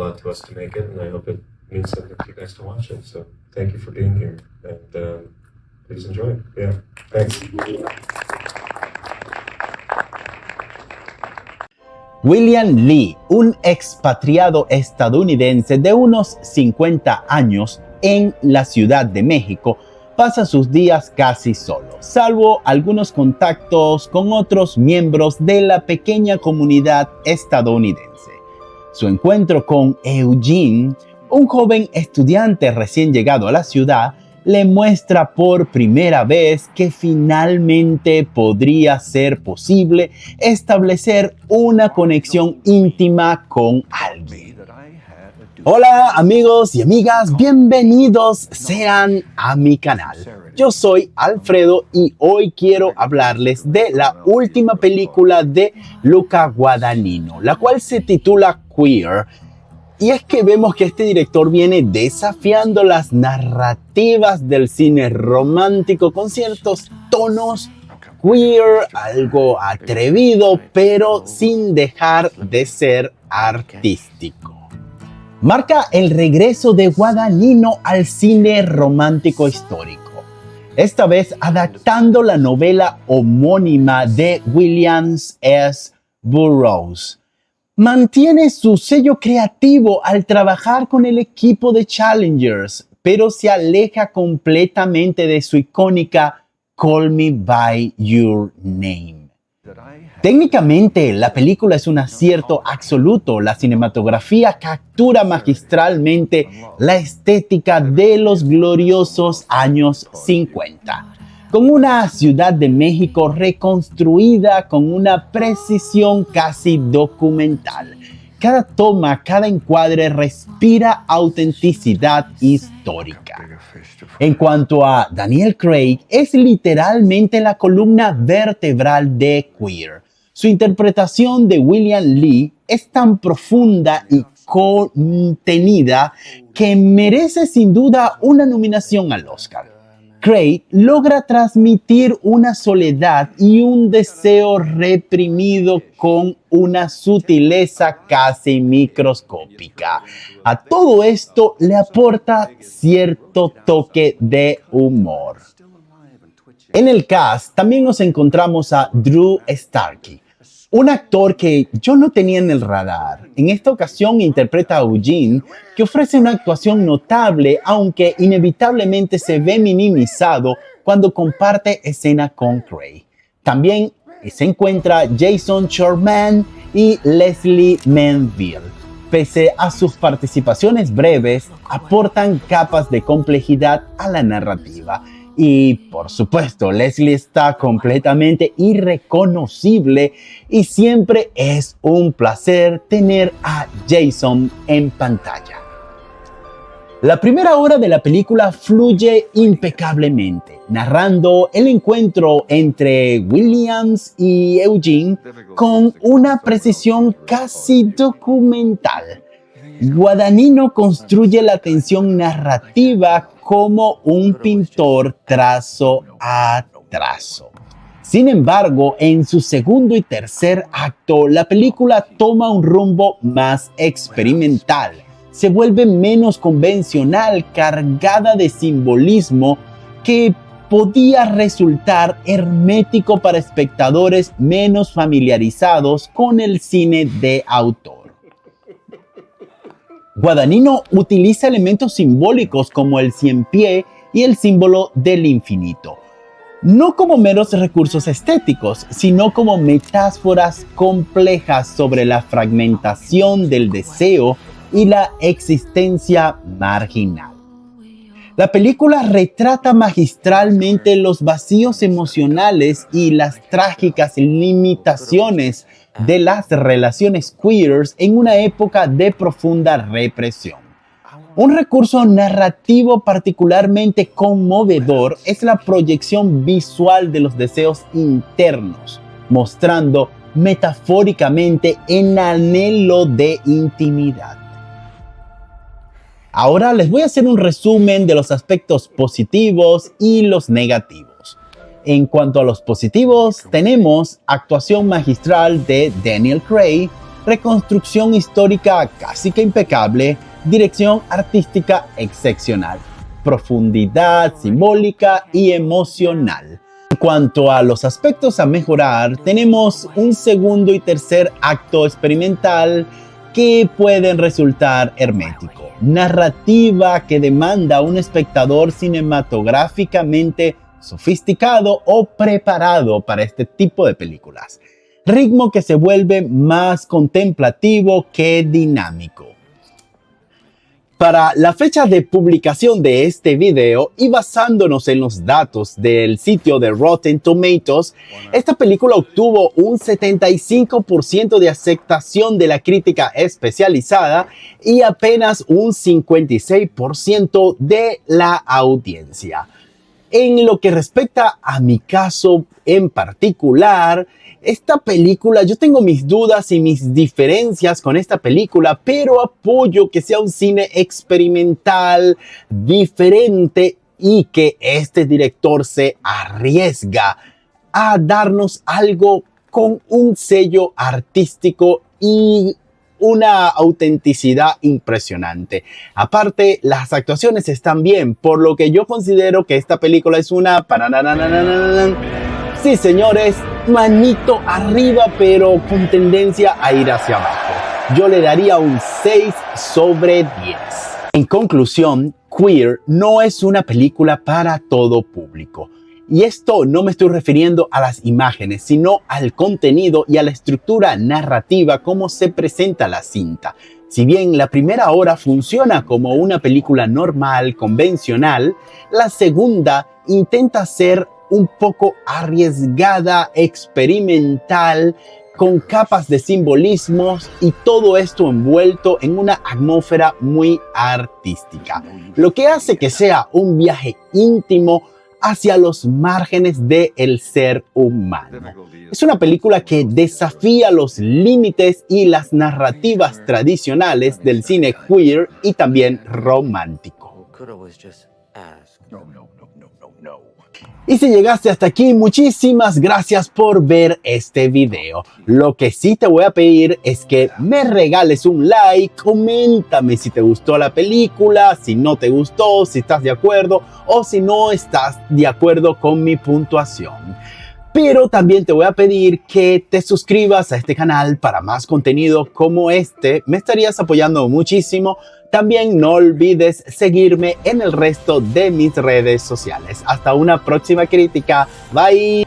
lot to us to make it, and I hope it means something to you guys to watch it. So thank you for being here, and please enjoy. Yeah, thanks. William Lee, un expatriado estadounidense de unos 50 años en la Ciudad de México, pasa sus días casi solo, salvo algunos contactos con otros miembros de la pequeña comunidad estadounidense. Su encuentro con Eugene, un joven estudiante recién llegado a la ciudad, le muestra por primera vez que finalmente podría ser posible establecer una conexión íntima con alguien. Hola amigos y amigas, bienvenidos sean a mi canal. Yo soy Alfredo y hoy quiero hablarles de la última película de Luca Guadagnino, la cual se titula Queer. Y es que vemos que este director viene desafiando las narrativas del cine romántico con ciertos tonos queer, algo atrevido, pero sin dejar de ser artístico. Marca el regreso de Guadagnino al cine romántico histórico, esta vez adaptando la novela homónima de William S. Burroughs. Mantiene su sello creativo al trabajar con el equipo de Challengers, pero se aleja completamente de su icónica Call Me By Your Name. Técnicamente, la película es un acierto absoluto. La cinematografía captura magistralmente la estética de los gloriosos años 50. Con una Ciudad de México reconstruida con una precisión casi documental. Cada toma, cada encuadre respira autenticidad histórica. En cuanto a Daniel Craig, es literalmente la columna vertebral de Queer. Su interpretación de William Lee es tan profunda y contenida que merece sin duda una nominación al Oscar. Craig logra transmitir una soledad y un deseo reprimido con una sutileza casi microscópica. A todo esto le aporta cierto toque de humor. En el cast también nos encontramos a Drew Starkey, un actor que yo no tenía en el radar. En esta ocasión interpreta a Eugene, que ofrece una actuación notable, aunque inevitablemente se ve minimizado cuando comparte escena con Craig. También se encuentra Jason Schwartzman y Lesley Manville. Pese a sus participaciones breves, aportan capas de complejidad a la narrativa. Y, por supuesto, Leslie está completamente irreconocible y siempre es un placer tener a Jason en pantalla. La primera hora de la película fluye impecablemente, narrando el encuentro entre Williams y Eugene con una precisión casi documental. Guadagnino construye la tensión narrativa como un pintor trazo a trazo. Sin embargo, en su segundo y tercer acto, la película toma un rumbo más experimental. Se vuelve menos convencional, cargada de simbolismo que podía resultar hermético para espectadores menos familiarizados con el cine de autor. Guadagnino utiliza elementos simbólicos como el ciempié y el símbolo del infinito, no como meros recursos estéticos, sino como metáforas complejas sobre la fragmentación del deseo y la existencia marginal. La película retrata magistralmente los vacíos emocionales y las trágicas limitaciones de las relaciones queers en una época de profunda represión. Un recurso narrativo particularmente conmovedor es la proyección visual de los deseos internos, mostrando metafóricamente el anhelo de intimidad. Ahora les voy a hacer un resumen de los aspectos positivos y los negativos. En cuanto a los positivos, tenemos actuación magistral de Daniel Craig, reconstrucción histórica casi que impecable, dirección artística excepcional, profundidad simbólica y emocional. En cuanto a los aspectos a mejorar, tenemos un segundo y tercer acto experimental que pueden resultar hermético, narrativa que demanda a un espectador cinematográficamente sofisticado o preparado para este tipo de películas, ritmo que se vuelve más contemplativo que dinámico. Para la fecha de publicación de este video y basándonos en los datos del sitio de Rotten Tomatoes, esta película obtuvo un 75% de aceptación de la crítica especializada y apenas un 56% de la audiencia. En lo que respecta a mi caso en particular, esta película, yo tengo mis dudas y mis diferencias con esta película, pero apoyo que sea un cine experimental, diferente y que este director se arriesga a darnos algo con un sello artístico y una autenticidad impresionante. Aparte, las actuaciones están bien, por lo que yo considero que esta película es una... Sí, señores, manito arriba, pero con tendencia a ir hacia abajo. Yo le daría un 6 sobre 10. En conclusión, Queer no es una película para todo público. Y esto no me estoy refiriendo a las imágenes, sino al contenido y a la estructura narrativa como se presenta la cinta. Si bien la primera hora funciona como una película normal, convencional, la segunda intenta ser un poco arriesgada, experimental, con capas de simbolismos y todo esto envuelto en una atmósfera muy artística, lo que hace que sea un viaje íntimo hacia los márgenes del ser humano. Es una película que desafía los límites y las narrativas tradicionales del cine queer y también romántico. Y si llegaste hasta aquí, muchísimas gracias por ver este video. Lo que sí te voy a pedir es que me regales un like, coméntame si te gustó la película, si no te gustó, si estás de acuerdo o si no estás de acuerdo con mi puntuación. Pero también te voy a pedir que te suscribas a este canal para más contenido como este. Me estarías apoyando muchísimo. También no olvides seguirme en el resto de mis redes sociales. Hasta una próxima crítica. Bye.